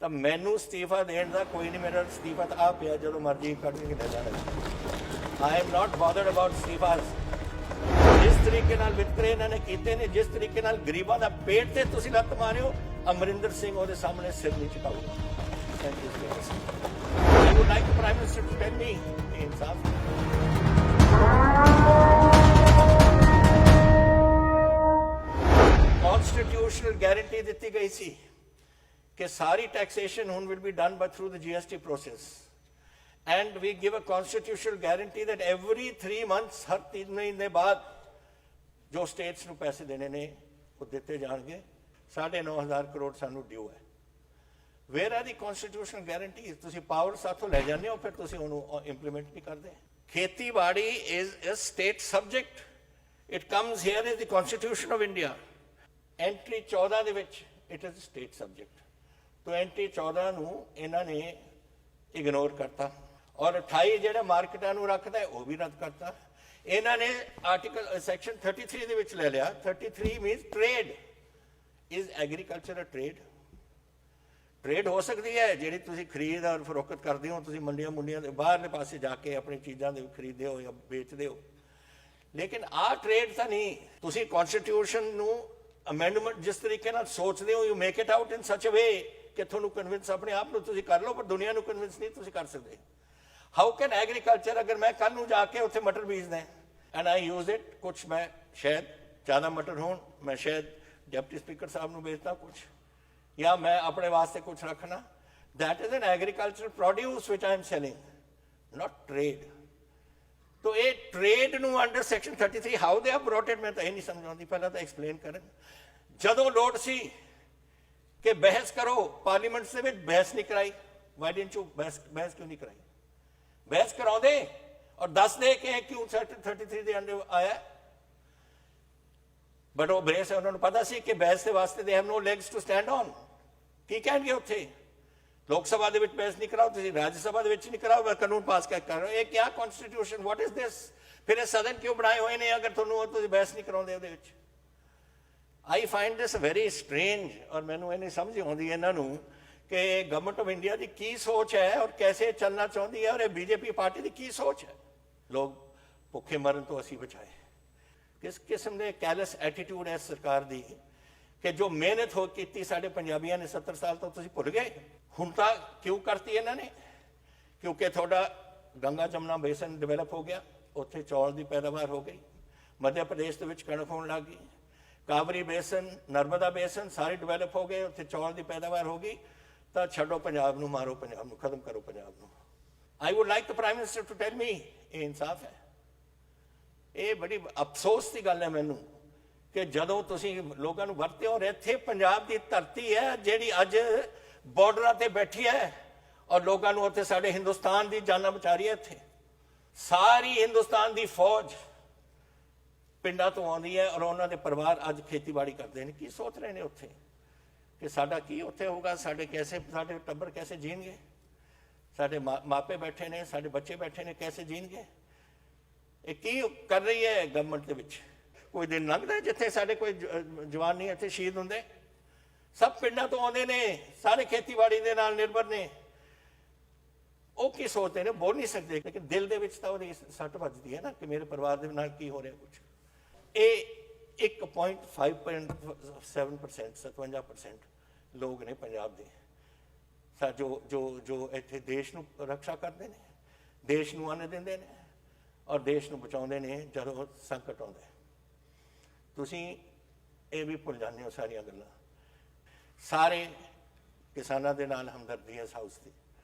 ਤਾਂ ਮੈਨੂੰ ਅਸਤੀਫਾ ਦੇਣ ਦਾ ਕੋਈ ਨਹੀਂ, ਮੇਰਾ ਅਸਤੀਫਾ ਤਾਂ ਆ ਪਿਆ, ਜਦੋਂ ਮਰਜ਼ੀ ਕੱਢ ਕੇ ਲੈ ਜਾਣਾ। I am not bothered about ਅਸਤੀਫਾਸ। ਜਿਸ ਤਰੀਕੇ ਨਾਲ ਵਿਤਕਰੇ ਇਹਨਾਂ ਨੇ ਕੀਤੇ ਨੇ, ਜਿਸ ਤਰੀਕੇ ਨਾਲ ਗਰੀਬਾਂ ਦਾ ਪੇਟ ਤੇ ਤੁਸੀਂ ਲੱਤ ਮਾਰਿਓ, ਅਮਰਿੰਦਰ ਸਿੰਘ ਉਹਦੇ ਸਾਹਮਣੇ ਸਿਰ ਨਹੀਂ ਝੁਕਾਊਗਾ। Thank you so much. I would like the prime minister to tell me ਇਨਸਾਫ। ਕਨਸਟੀਟਿਊਸ਼ਨਲ ਗਾਰੰਟੀ ਦਿੱਤੀ ਗਈ ਸੀ कि सारी टैक्सेशन हुन will be done but through the GST process, and we give a constitutional guarantee that every 3 months हर 3 महीने बाद जो states ਨੂੰ पैसे देने ने वो ਦਿੱਤੇ ਜਾਣਗੇ। 9,500 ਕਰੋੜ ਸਾਨੂੰ ਡਿਊ ਹੈ। where are the constitutional guarantees? ਤੁਸੀਂ ਪਾਵਰ ਸਾਥੋਂ ਲੈ ਜਾਂਦੇ ਹੋ, ਫਿਰ ਤੁਸੀਂ ਉਹਨੂੰ ਇੰਪਲੀਮੈਂਟ ਨਹੀਂ ਕਰਦੇ। ਖੇਤੀਬਾੜੀ is a state subject, it comes here in the constitution of India, entry 14 ਦੇ ਵਿੱਚ it is a state subject। तो एंट्री 14 ਨੂੰ ਇਹਨਾਂ ਨੇ ਇਗਨੋਰ ਕਰਤਾ, ਔਰ 28 ਜਿਹੜਾ ਮਾਰਕੀਟਾਂ ਨੂੰ ਰੱਖਦਾ ਹੈ ਉਹ ਵੀ ਰੱਦ ਕਰਤਾ। ਇਹਨਾਂ ਨੇ ਆਰਟੀਕਲ ਸੈਕਸ਼ਨ 33 ਦੇ ਵਿੱਚ ਲੈ ਲਿਆ। 33 means trade is agriculture a trade. Trade ਹੋ ਸਕਦੀ ਹੈ ਜਿਹੜੀ ਤੁਸੀਂ ਖਰੀਦ ਔਰ ਫਰੋਖਤ ਕਰਦੇ ਹੋ, ਤੁਸੀਂ ਮੰਡੀਆਂ ਦੇ ਬਾਹਰਲੇ ਪਾਸੇ ਜਾ ਕੇ ਆਪਣੀ ਚੀਜ਼ਾਂ ਦੇ ਖਰੀਦਦੇ ਹੋ ਜਾਂ ਵੇਚਦੇ ਹੋ, ਲੇਕਿਨ ਆਹ ਟ੍ਰੇਡ ਤਾਂ ਨਹੀਂ। ਤੁਸੀਂ ਕਨਸਟੀਟਿਊਸ਼ਨ ਨੂੰ ਅਮੈਂਡਮੈਂਟ ਜਿਸ ਤਰੀਕੇ ਨਾਲ ਸੋਚਦੇ ਹੋ, ਯੂ ਮੇਕ ਇਟ ਆਊਟ ਇਨ ਸੱਚ ਅ ਵੇ ਕਿ ਤੁਹਾਨੂੰ ਕਨਵਿੰਸ ਆਪਣੇ ਆਪ ਨੂੰ ਤੁਸੀਂ ਕਰ ਲਓ, ਪਰ ਦੁਨੀਆ ਨੂੰ ਕਨਵਿੰਸ ਨਹੀਂ ਤੁਸੀਂ ਕਰ ਸਕਦੇ। ਹਾਊ ਕੈਨ ਐਗਰੀਕਲਚਰ, ਅਗਰ ਮੈਂ ਕੱਲ ਨੂੰ ਜਾ ਕੇ ਉੱਥੇ ਮਟਰ ਬੀਜਦਾ ਐਂਡ ਆਈ ਯੂਜ਼ ਇਟ, ਕੁਛ ਮੈਂ ਸ਼ਾਇਦ ਜ਼ਿਆਦਾ ਮਟਰ ਹੋਣ, ਮੈਂ ਸ਼ਾਇਦ ਡਿਪਟੀ ਸਪੀਕਰ ਸਾਹਿਬ ਨੂੰ ਵੇਚਦਾ ਕੁਛ, ਜਾਂ ਮੈਂ ਆਪਣੇ ਵਾਸਤੇ ਕੁਛ ਰੱਖਣਾ, that is an agricultural produce which I am selling, not trade। तो ये ट्रेड ਨੂੰ under section 33 how they have brought it, ਮੈਂ ਤਾਂ ਇਹ ਨਹੀਂ ਸਮਝ ਆਉਂਦੀ। ਪਹਿਲਾਂ ਤਾਂ ਐਕਸਪਲੇਨ ਕਰਨ। ਜਦੋਂ ਲੋੜ ਸੀ ਕਿ ਬਹਿਸ ਕਰੋ, ਪਾਰਲੀਮੈਂਟ ਦੇ ਵਿੱਚ ਬਹਿਸ ਨਹੀਂ ਕਰਾਈ। ਵਾਈ ਡਿਡਨਟ ਯੂ ਬਹਿਸ ਕਿਉਂ ਨਹੀਂ ਕਰਾਈ? ਬਹਿਸ ਕਰਾਉਂਦੇ ਔਰ ਦੱਸਦੇ ਕਿ ਕਿਉਂ ਸੈਕਸ਼ਨ 33 ਦੇ ਅੰਡਰ ਆਇਆ। ਬਟ ਉਹ ਬਹਿਸ, ਉਹਨਾਂ ਨੂੰ ਪਤਾ ਸੀ ਕਿ ਬਹਿਸ ਦੇ ਵਾਸਤੇ they have no legs to stand on. ਕੀ ਕਹਿਣਗੇ ਉੱਥੇ? ਲੋਕ ਸਭਾ ਦੇ ਵਿੱਚ ਬਹਿਸ ਨਹੀਂ ਕਰਾਓ, ਤੁਸੀਂ ਰਾਜ ਸਭਾ ਦੇ ਵਿੱਚ ਨਹੀਂ ਕਰਾਓ, ਕਾਨੂੰਨ ਪਾਸ ਕਰ ਰਹੇ ਹੋ। ਇਹ ਕਿਆ ਕਨਸਟੀਟਿਊਸ਼ਨ, ਵਾਟ ਇਜ਼ ਦਿਸ? ਫਿਰ ਇਹ ਸਦਨ ਕਿਉਂ ਬਣਾਏ ਹੋਏ ਨੇ ਅਗਰ ਤੁਹਾਨੂੰ ਤੁਸੀਂ ਬਹਿਸ ਨਹੀਂ ਕਰਾਉਂਦੇ ਉਹਦੇ ਵਿੱਚ? ਆਈ ਫਾਈਂਡ ਦਿਸ ਵੈਰੀ ਸਟ੍ਰੇਂਜ। ਔਰ ਮੈਨੂੰ ਇਹ ਨਹੀਂ ਸਮਝ ਆਉਂਦੀ ਇਹਨਾਂ ਨੂੰ ਕਿ ਗਵਰਨਮੈਂਟ ਆਫ ਇੰਡੀਆ ਦੀ ਕੀ ਸੋਚ ਹੈ ਔਰ ਕੈਸੇ ਚੱਲਣਾ ਚਾਹੁੰਦੀ ਹੈ, ਔਰ ਇਹ ਬੀਜੇਪੀ ਪਾਰਟੀ ਦੀ ਕੀ ਸੋਚ ਹੈ। ਲੋਕ ਭੁੱਖੇ ਮਰਨ ਤੋਂ ਅਸੀਂ ਬਚਾਏ। ਕਿਸ ਕਿਸਮ ਦੇ ਕੈਲਸ ਐਟੀਟਿਊਡ ਹੈ ਸਰਕਾਰ ਦੀ ਕਿ ਜੋ ਮਿਹਨਤ ਹੋ ਕੀਤੀ ਸਾਡੇ ਪੰਜਾਬੀਆਂ ਨੇ 70 ਸਾਲ ਤੋਂ, ਤੁਸੀਂ ਭੁੱਲ ਗਏ। ਹੁਣ ਤਾਂ ਕਿਉਂ ਕਰਤੀ ਇਹਨਾਂ ਨੇ? ਕਿਉਂਕਿ ਤੁਹਾਡਾ ਗੰਗਾ ਜਮਨਾ ਬੇਸਨ ਡਿਵੈਲਪ ਹੋ ਗਿਆ, ਉੱਥੇ ਚੌਲ ਦੀ ਪੈਦਾਵਾਰ ਹੋ ਗਈ। ਮੱਧ ਪ੍ਰਦੇਸ਼ ਦੇ ਵਿੱਚ ਕਣਕ ਹੋਣ ਲੱਗ ਗਈ। ਕਾਬਰੀ ਬੇਸਨ, ਨਰਮਦਾ ਬੇਸਨ ਸਾਰੇ ਡਿਵੈਲਪ ਹੋ ਗਏ, ਉੱਥੇ ਚੌਲ ਦੀ ਪੈਦਾਵਾਰ ਹੋ ਗਈ। ਤਾਂ ਛੱਡੋ ਪੰਜਾਬ ਨੂੰ, ਮਾਰੋ ਪੰਜਾਬ ਨੂੰ, ਖਤਮ ਕਰੋ ਪੰਜਾਬ ਨੂੰ। I would like the prime minister to tell me ਇਹ ਇਨਸਾਫ ਹੈ। ਇਹ ਬੜੀ ਅਫਸੋਸ ਦੀ ਗੱਲ ਹੈ ਮੈਨੂੰ ਕਿ ਜਦੋਂ ਤੁਸੀਂ ਲੋਕਾਂ ਨੂੰ ਵਰਤੇ ਹੋ। ਇੱਥੇ ਪੰਜਾਬ ਦੀ ਧਰਤੀ ਹੈ ਜਿਹੜੀ ਅੱਜ ਬਾਰਡਰਾਂ ਤੇ ਬੈਠੀ ਹੈ ਔਰ ਲੋਕਾਂ ਨੂੰ ਉੱਥੇ ਸਾਡੇ ਹਿੰਦੁਸਤਾਨ ਦੀ ਜਾਨਾਂ ਬਚਾ ਰਹੀ ਹੈ। ਇੱਥੇ ਸਾਰੀ ਹਿੰਦੁਸਤਾਨ ਦੀ ਫੌਜ ਪਿੰਡਾਂ ਤੋਂ ਆਉਂਦੀ ਹੈ ਔਰ ਉਹਨਾਂ ਦੇ ਪਰਿਵਾਰ ਅੱਜ ਖੇਤੀਬਾੜੀ ਕਰਦੇ ਨੇ। ਕੀ ਸੋਚ ਰਹੇ ਨੇ ਉੱਥੇ ਕਿ ਸਾਡਾ ਕੀ ਉੱਥੇ ਹੋਊਗਾ, ਸਾਡੇ ਕੈਸੇ, ਸਾਡੇ ਟੱਬਰ ਕੈਸੇ ਜੀਣਗੇ, ਸਾਡੇ ਮਾਪੇ ਬੈਠੇ ਨੇ, ਸਾਡੇ ਬੱਚੇ ਬੈਠੇ ਨੇ, ਕੈਸੇ ਜੀਣਗੇ? ਇਹ ਕੀ ਕਰ ਰਹੀ ਹੈ ਗਵਰਨਮੈਂਟ ਦੇ ਵਿੱਚ? ਕੋਈ ਦਿਨ ਲੰਘਦਾ ਜਿੱਥੇ ਸਾਡੇ ਕੋਈ ਜਵਾਨ ਨਹੀਂ ਇੱਥੇ ਸ਼ਹੀਦ ਹੁੰਦੇ? ਸਭ ਪਿੰਡਾਂ ਤੋਂ ਆਉਂਦੇ ਨੇ, ਸਾਰੇ ਖੇਤੀਬਾੜੀ ਦੇ ਨਾਲ ਨਿਰਭਰ ਨੇ। ਉਹ ਕੀ ਸੋਚਦੇ ਨੇ? ਬੋਲ ਨਹੀਂ ਸਕਦੇ, ਲੇਕਿਨ ਦਿਲ ਦੇ ਵਿੱਚ ਤਾਂ ਉਹਦੀ ਸੱਟ ਵੱਜਦੀ ਹੈ ਨਾ ਕਿ ਮੇਰੇ ਪਰਿਵਾਰ ਦੇ ਨਾਲ ਕੀ ਹੋ ਰਿਹਾ ਕੁਛ। ਇਹ 1.5% 57% ਲੋਕ ਨੇ ਪੰਜਾਬ ਦੇ ਜੋ ਇੱਥੇ ਦੇਸ਼ ਨੂੰ ਰੱਖਿਆ ਕਰਦੇ ਨੇ, ਦੇਸ਼ ਨੂੰ ਅੰਨ ਦਿੰਦੇ ਨੇ ਔਰ ਦੇਸ਼ ਨੂੰ ਬਚਾਉਂਦੇ ਨੇ ਜਦੋਂ ਸੰਕਟ ਆਉਂਦਾ। ਤੁਸੀਂ ਇਹ ਵੀ ਭੁੱਲ ਜਾਂਦੇ ਹੋ ਸਾਰੀਆਂ ਗੱਲਾਂ। ਸਾਰੇ ਕਿਸਾਨਾਂ ਦੇ ਨਾਲ ਹਮਦਰਦੀ ਹੈ ਇਸ ਹਾਊਸ ਦੀ,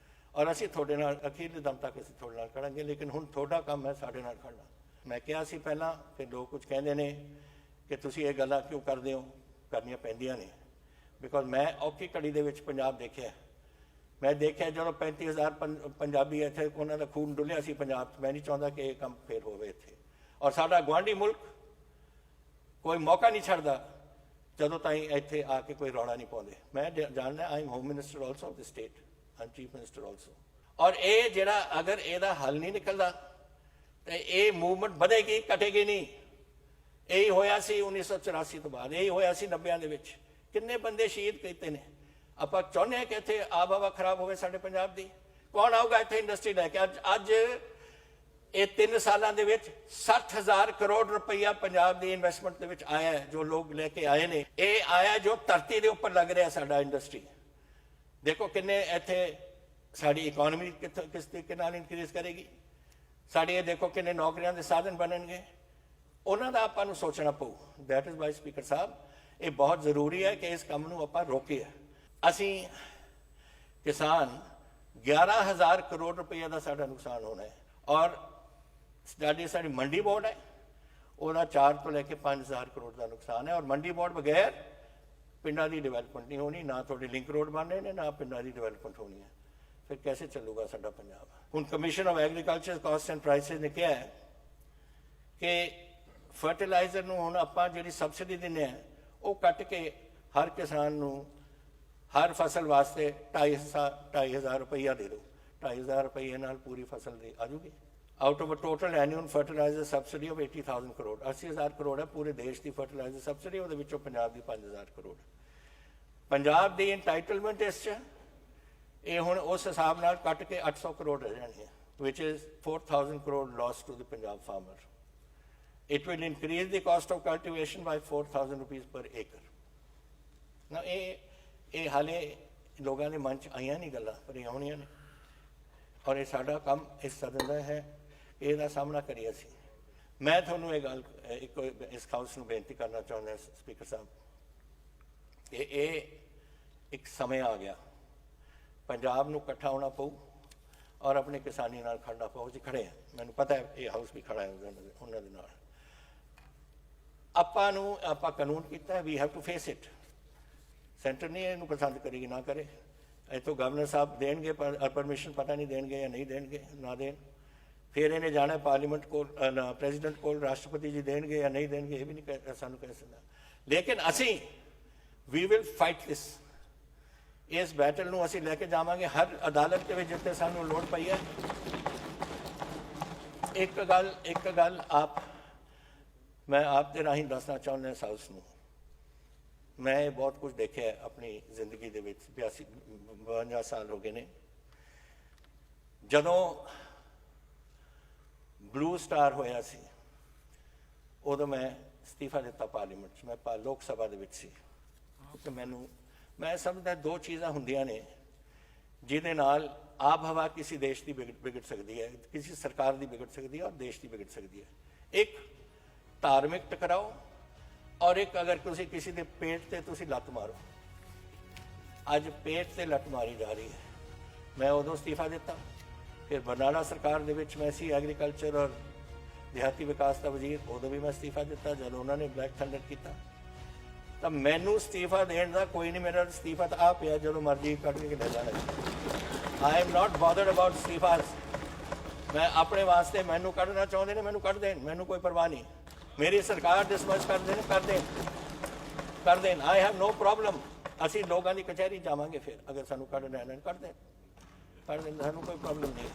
ਔਰ ਅਸੀਂ ਤੁਹਾਡੇ ਨਾਲ ਅਖੀਰਲੇ ਦਮ ਤੱਕ ਅਸੀਂ ਤੁਹਾਡੇ ਨਾਲ ਖੜਾਂਗੇ। ਲੇਕਿਨ ਹੁਣ ਤੁਹਾਡਾ ਕੰਮ ਹੈ ਸਾਡੇ ਨਾਲ ਖੜਨਾ। ਮੈਂ ਕਿਹਾ ਸੀ ਪਹਿਲਾਂ ਕਿ ਲੋਕ ਕੁਝ ਕਹਿੰਦੇ ਨੇ ਕਿ ਤੁਸੀਂ ਇਹ ਗੱਲਾਂ ਕਿਉਂ ਕਰਦੇ ਹੋ, ਕਰਨੀਆਂ ਪੈਂਦੀਆਂ ਨੇ। ਬਿਕੋਜ਼ ਮੈਂ ਔਖੀ ਘੜੀ ਦੇ ਵਿੱਚ ਪੰਜਾਬ ਦੇਖਿਆ। ਮੈਂ ਦੇਖਿਆ ਜਦੋਂ 35,000 ਪੰਜਾਬੀ ਇੱਥੇ ਉਹਨਾਂ ਦਾ ਖੂਨ ਡੁੱਲਿਆ ਸੀ ਪੰਜਾਬ 'ਚ। ਮੈਂ ਨਹੀਂ ਚਾਹੁੰਦਾ ਕਿ ਇਹ ਕੰਮ ਫੇਰ ਹੋਵੇ ਇੱਥੇ। ਔਰ ਸਾਡਾ ਗੁਆਂਢੀ ਮੁਲਕ ਕੋਈ ਮੌਕਾ ਨਹੀਂ ਛੱਡਦਾ ਜਦੋਂ ਤਾਈਂ ਇੱਥੇ ਆ ਕੇ ਕੋਈ ਰੌਲਾ ਨਹੀਂ ਪਾਉਂਦੇ। ਮੈਂ ਜਾਣਦਾ I am home minister also of the state, I chief minister also. ਔਰ ਇਹ ਜਿਹੜਾ ਅਗਰ ਇਹਦਾ ਹੱਲ ਨਹੀਂ ਨਿਕਲਦਾ ਤੇ ਇਹ ਮੂਵਮੈਂਟ ਵਧੇਗੀ, ਘਟੇਗੀ ਨਹੀਂ। ਇਹੀ ਹੋਇਆ ਸੀ 1984 ਤੋਂ ਬਾਅਦ, ਇਹੀ ਹੋਇਆ ਸੀ 90 ਦੇ ਵਿੱਚ। ਕਿੰਨੇ ਬੰਦੇ ਸ਼ਹੀਦ ਕੀਤੇ ਨੇ। ਆਪਾਂ ਚਾਹੁੰਦੇ ਹਾਂ ਕਿ ਇੱਥੇ ਆਬ ਹਵਾ ਖਰਾਬ ਹੋਵੇ ਸਾਡੇ ਪੰਜਾਬ ਦੀ? ਕੌਣ ਆਊਗਾ ਇੱਥੇ ਇੰਡਸਟਰੀ ਲੈ ਕੇ? ਅੱਜ ਇਹ 3 ਸਾਲਾਂ ਦੇ ਵਿੱਚ 60,000 ਕਰੋੜ ਰੁਪਈਆ ਪੰਜਾਬ ਦੀ ਇਨਵੈਸਟਮੈਂਟ ਦੇ ਵਿੱਚ ਆਇਆ ਹੈ। ਜੋ ਲੋਕ ਲੈ ਕੇ ਆਏ ਨੇ, ਇਹ ਆਇਆ ਜੋ ਧਰਤੀ ਦੇ ਉੱਪਰ ਲੱਗ ਰਿਹਾ ਸਾਡਾ ਇੰਡਸਟਰੀ। ਦੇਖੋ ਕਿੰਨੇ ਇੱਥੇ ਸਾਡੀ ਇਕਨੋਮੀ ਕਿਸ ਤਰੀਕੇ ਨਾਲ ਇਨਕਰੀਜ਼ ਕਰੇਗੀ, ਸਾਡੀ ਇਹ ਦੇਖੋ ਕਿੰਨੇ ਨੌਕਰੀਆਂ ਦੇ ਸਾਧਨ ਬਣਨਗੇ, ਉਹਨਾਂ ਦਾ ਆਪਾਂ ਨੂੰ ਸੋਚਣਾ ਪਊ। ਦੈਟ ਇਜ਼ ਵਾਈ ਸਪੀਕਰ ਸਾਹਿਬ, ਇਹ ਬਹੁਤ ਜ਼ਰੂਰੀ ਹੈ ਕਿ ਇਸ ਕੰਮ ਨੂੰ ਆਪਾਂ ਰੋਕੀਏ। ਅਸੀਂ ਕਿਸਾਨ 11,000 ਕਰੋੜ ਰੁਪਈਆ ਦਾ ਸਾਡਾ ਨੁਕਸਾਨ ਹੋਣਾ ਹੈ, ਔਰ ਸਾਡੀ ਮੰਡੀ ਬੋਰਡ ਹੈ, ਉਹਦਾ 4 ਤੋਂ ਲੈ ਕੇ 5,000 ਕਰੋੜ ਦਾ ਨੁਕਸਾਨ ਹੈ। ਔਰ ਮੰਡੀ ਬੋਰਡ ਬਗੈਰ ਪਿੰਡਾਂ ਦੀ ਡਿਵੈਲਪਮੈਂਟ ਨਹੀਂ ਹੋਣੀ, ਨਾ ਤੁਹਾਡੇ ਲਿੰਕ ਰੋਡ ਬਣ ਰਹੇ ਨੇ, ਨਾ ਪਿੰਡਾਂ ਦੀ ਡਿਵੈਲਪਮੈਂਟ ਹੋਣੀ ਹੈ। ਫਿਰ ਕੈਸੇ ਚੱਲੂਗਾ ਸਾਡਾ ਪੰਜਾਬ? ਹੁਣ commission of agriculture cost and prices ਨੇ ਕਿਹਾ ਹੈ ਕਿ ਫਰਟੀਲਾਈਜ਼ਰ ਨੂੰ ਹੁਣ ਆਪਾਂ ਜਿਹੜੀ ਸਬਸਿਡੀ ਦਿੰਦੇ ਹਾਂ ਉਹ ਕੱਟ ਕੇ ਹਰ ਕਿਸਾਨ ਨੂੰ ਹਰ ਫਸਲ ਵਾਸਤੇ 2,500 ਰੁਪਈਆ ਦੇ ਦਿਓ। 2,500 ਰੁਪਈਏ ਨਾਲ ਪੂਰੀ ਫਸਲ ਦੀ ਆ ਜੂਗੀ। Out of a total annual fertiliser subsidy of 80,000 crore, 80,000 crore ਹੈ ਪੂਰੇ ਦੇਸ਼ ਦੀ ਫਰਟੀਲਾਈਜ਼ਰ ਸਬਸਿਡੀ, ਉਹਦੇ ਵਿੱਚੋਂ ਪੰਜਾਬ ਦੀ 5,000 ਕਰੋੜ। ਪੰਜਾਬ ਦੀ ਇੰਟਾਈਟਲਮੈਂਟ ਇਸ 'ਚ ਇਹ ਹੁਣ ਉਸ ਹਿਸਾਬ ਨਾਲ ਕੱਟ ਕੇ 800 ਕਰੋੜ ਰਹਿ ਜਾਣੀ ਹੈ, which is 4,000 crore loss to the Punjab farmer. It will increase the cost of cultivation by 4,000 rupees per acre. Now, ਇਹ ਹਾਲੇ ਲੋਕਾਂ ਦੇ ਮਨ 'ਚ ਆਈਆਂ ਨਹੀਂ ਗੱਲਾਂ, ਪਰ ਇਹ ਆਉਣੀਆਂ ਨੇ, ਔਰ ਇਹ ਸਾਡਾ ਕੰਮ ਇਸ ਸਦਨ ਦਾ ਹੈ, ਇਹਦਾ ਸਾਹਮਣਾ ਕਰੀਏ ਅਸੀਂ। ਮੈਂ ਤੁਹਾਨੂੰ ਇਹ ਗੱਲ ਇਸ ਹਾਊਸ ਨੂੰ ਬੇਨਤੀ ਕਰਨਾ ਚਾਹੁੰਦਾ ਸਪੀਕਰ ਸਾਹਿਬ ਕਿ ਇਹ ਇੱਕ ਸਮੇਂ ਆ ਗਿਆ, ਪੰਜਾਬ ਨੂੰ ਇਕੱਠਾ ਹੋਣਾ ਪਊ ਔਰ ਆਪਣੇ ਕਿਸਾਨੀ ਨਾਲ ਖੜਨਾ ਪਊ। ਅਸੀਂ ਖੜੇ ਹਾਂ, ਮੈਨੂੰ ਪਤਾ ਹੈ ਇਹ ਹਾਊਸ ਵੀ ਖੜਾ ਹੈ ਉਹਨਾਂ ਦੇ ਨਾਲ। ਆਪਾਂ ਕਾਨੂੰਨ ਕੀਤਾ ਹੈ, we have to face it. Centre ਨਹੀਂ ਇਹਨੂੰ ਪਸੰਦ ਕਰੇਗੀ, ਨਾ ਕਰੇ। ਇੱਥੋਂ ਗਵਰਨਰ ਸਾਹਿਬ ਦੇਣਗੇ ਪਰਮਿਸ਼ਨ, ਪਤਾ ਨਹੀਂ ਦੇਣਗੇ ਜਾਂ ਨਹੀਂ ਦੇਣਗੇ, ਨਾ ਦੇਣ। ਫਿਰ ਇਹਨੇ ਜਾਣਾ ਪਾਰਲੀਮੈਂਟ ਕੋਲ, ਪ੍ਰੈਜ਼ੀਡੈਂਟ ਕੋਲ, ਰਾਸ਼ਟਰਪਤੀ ਜੀ ਦੇਣਗੇ ਜਾਂ ਨਹੀਂ ਦੇਣਗੇ, ਇਹ ਵੀ ਨਹੀਂ ਸਾਨੂੰ ਕਹਿ ਸਕਦਾ। ਲੇਕਿਨ ਅਸੀਂ ਵੀ ਵਿਲ ਫਾਈਟ ਦਿਸ। ਇਸ ਬੈਟਲ ਨੂੰ ਅਸੀਂ ਲੈ ਕੇ ਜਾਵਾਂਗੇ ਹਰ ਅਦਾਲਤ ਦੇ ਵਿੱਚ ਜਿੱਥੇ ਸਾਨੂੰ ਲੋੜ ਪਈ ਹੈ। ਇੱਕ ਗੱਲ ਮੈਂ ਆਪ ਦੇ ਰਾਹੀਂ ਦੱਸਣਾ ਚਾਹੁੰਦਾ ਇਸ ਹਾਊਸ ਨੂੰ। ਮੈਂ ਬਹੁਤ ਕੁਝ ਦੇਖਿਆ ਆਪਣੀ ਜ਼ਿੰਦਗੀ ਦੇ ਵਿੱਚ, 52 ਸਾਲ ਹੋ ਗਏ ਨੇ। ਜਦੋਂ ਬਲੂ ਸਟਾਰ ਹੋਇਆ ਸੀ ਉਦੋਂ ਮੈਂ ਅਸਤੀਫਾ ਦਿੱਤਾ ਪਾਰਲੀਮੈਂਟ 'ਚ। ਮੈਂ ਲੋਕ ਸਭਾ ਦੇ ਵਿੱਚ ਸੀ ਤੇ ਮੈਂ ਸਮਝਦਾ 2 ਚੀਜ਼ਾਂ ਹੁੰਦੀਆਂ ਨੇ ਜਿਹਦੇ ਨਾਲ ਆਬ ਹਵਾ ਕਿਸੇ ਦੇਸ਼ ਦੀ ਵਿਗੜ ਸਕਦੀ ਹੈ, ਕਿਸੇ ਸਰਕਾਰ ਦੀ ਵਿਗੜ ਸਕਦੀ ਹੈ ਔਰ ਦੇਸ਼ ਦੀ ਵਿਗੜ ਸਕਦੀ ਹੈ। ਇੱਕ ਧਾਰਮਿਕ ਟਕਰਾਓ, ਔਰ ਇੱਕ ਅਗਰ ਤੁਸੀਂ ਕਿਸੇ ਦੇ ਪੇਟ ਤੇ ਤੁਸੀਂ ਲੱਤ ਮਾਰੋ। ਅੱਜ ਪੇਟ ਤੇ ਲੱਤ ਮਾਰੀ ਜਾ ਰਹੀ ਹੈ। ਮੈਂ ਉਦੋਂ ਅਸਤੀਫਾ ਦਿੱਤਾ, ਫਿਰ ਬਰਨਾਲਾ ਸਰਕਾਰ ਦੇ ਵਿੱਚ ਮੈਂ ਸੀ ਐਗਰੀਕਲਚਰ ਔਰ ਦਿਹਾਤੀ ਵਿਕਾਸ ਦਾ ਵਜ਼ੀਰ, ਉਦੋਂ ਵੀ ਮੈਂ ਅਸਤੀਫਾ ਦਿੱਤਾ ਜਦੋਂ ਉਹਨਾਂ ਨੇ ਬਲੈਕ ਥੰਡਰ ਕੀਤਾ। ਤਾਂ ਮੈਨੂੰ ਅਸਤੀਫਾ ਦੇਣ ਦਾ ਕੋਈ ਨਹੀਂ, ਮੇਰਾ ਅਸਤੀਫਾ ਤਾਂ ਆ ਪਿਆ, ਜਦੋਂ ਮਰਜ਼ੀ ਕੱਢ ਕੇ ਲੈ ਜਾਣਾ। I am not bothered about ਅਸਤੀਫਾਸ। ਮੈਂ ਆਪਣੇ ਵਾਸਤੇ, ਮੈਨੂੰ ਕੱਢਣਾ ਚਾਹੁੰਦੇ ਨੇ ਮੈਨੂੰ ਕੱਢ ਦੇਣ, ਮੈਨੂੰ ਕੋਈ ਪਰਵਾਹ ਨਹੀਂ। ਮੇਰੀ ਸਰਕਾਰ ਡਿਸਮਿਸ ਕਰ ਦੇਣ। I have no problem. ਅਸੀਂ ਲੋਕਾਂ ਦੀ ਕਚਹਿਰੀ ਜਾਵਾਂਗੇ, ਫਿਰ ਅਗਰ ਸਾਨੂੰ ਕੱਢਣਾ ਹੈ ਕੱਢ ਦੇਣ, ਸਾਨੂੰ ਕੋਈ ਪ੍ਰੋਬਲਮ ਨਹੀਂ।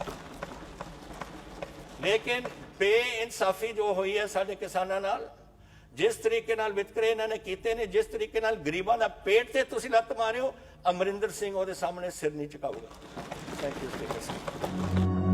ਲੇਕਿਨ ਬੇਇਨਸਾਫੀ ਜੋ ਹੋਈ ਹੈ ਸਾਡੇ ਕਿਸਾਨਾਂ ਨਾਲ, ਜਿਸ ਤਰੀਕੇ ਨਾਲ ਵਿਤਕਰੇ ਇਹਨਾਂ ਨੇ ਕੀਤੇ ਨੇ, ਜਿਸ ਤਰੀਕੇ ਨਾਲ ਗਰੀਬਾਂ ਦਾ ਪੇਟ ਤੇ ਤੁਸੀਂ ਲੱਤ ਮਾਰਿਓ, ਅਮਰਿੰਦਰ ਸਿੰਘ ਉਹਦੇ ਸਾਹਮਣੇ ਸਿਰ ਨਹੀਂ ਝੁਕਾਊਗਾ। Thank you speaker Sahib.